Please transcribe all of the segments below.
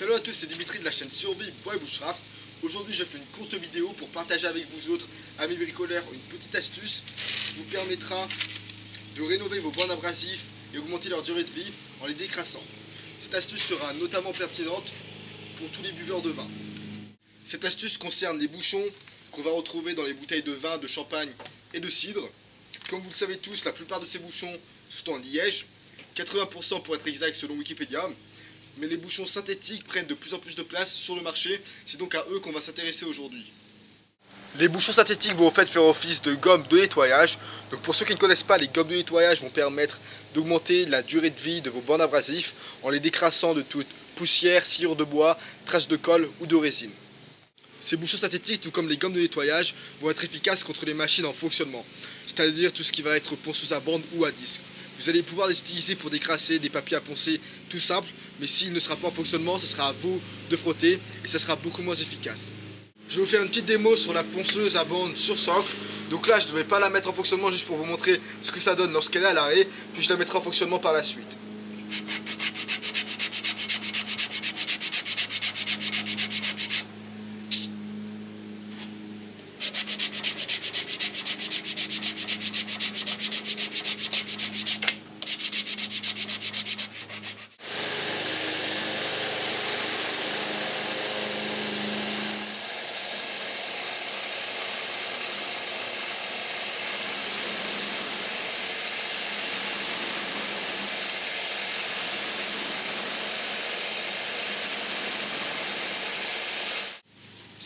Salut à tous, c'est Dimitri de la chaîne Survie Bois et Bushcraft. Aujourd'hui je fais une courte vidéo pour partager avec vous autres, amis bricoleurs, une petite astuce qui vous permettra de rénover vos bandes abrasifs et augmenter leur durée de vie en les décrassant. Cette astuce sera notamment pertinente pour tous les buveurs de vin. Cette astuce concerne les bouchons qu'on va retrouver dans les bouteilles de vin, de champagne et de cidre. Comme vous le savez tous, la plupart de ces bouchons sont en liège, 80% pour être exact selon Wikipédia. Mais les bouchons synthétiques prennent de plus en plus de place sur le marché, c'est donc à eux qu'on va s'intéresser aujourd'hui. Les bouchons synthétiques vont en fait faire office de gomme de nettoyage. Donc pour ceux qui ne connaissent pas, les gommes de nettoyage vont permettre d'augmenter la durée de vie de vos bandes abrasifs en les décrassant de toute poussière, sciure de bois, traces de colle ou de résine. Ces bouchons synthétiques, tout comme les gommes de nettoyage, vont être efficaces contre les machines en fonctionnement, c'est-à-dire tout ce qui va être ponceuse à bande ou à disque. Vous allez pouvoir les utiliser pour décrasser des papiers à poncer tout simple, mais s'il ne sera pas en fonctionnement, ce sera à vous de frotter et ça sera beaucoup moins efficace. Je vais vous faire une petite démo sur la ponceuse à bande sur socle. Donc là, je ne vais pas la mettre en fonctionnement juste pour vous montrer ce que ça donne lorsqu'elle est à l'arrêt, puis je la mettrai en fonctionnement par la suite.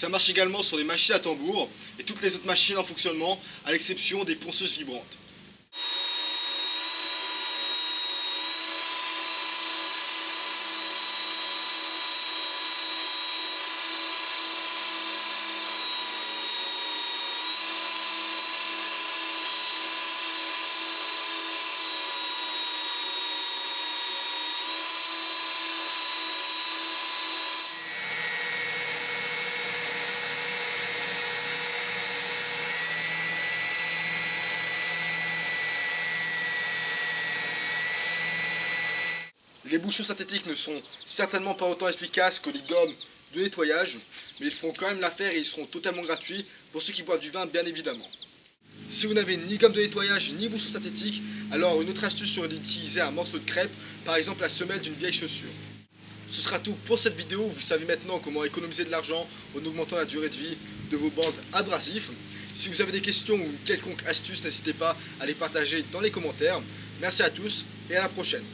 Ça marche également sur les machines à tambour et toutes les autres machines en fonctionnement, à l'exception des ponceuses vibrantes. Les bouchons synthétiques ne sont certainement pas autant efficaces que les gommes de nettoyage, mais ils font quand même l'affaire et ils seront totalement gratuits pour ceux qui boivent du vin, bien évidemment. Si vous n'avez ni gomme de nettoyage ni bouchon synthétique, alors une autre astuce serait d'utiliser un morceau de crêpe, par exemple la semelle d'une vieille chaussure. Ce sera tout pour cette vidéo. Vous savez maintenant comment économiser de l'argent en augmentant la durée de vie de vos bandes abrasifs. Si vous avez des questions ou une quelconque astuce, n'hésitez pas à les partager dans les commentaires. Merci à tous et à la prochaine.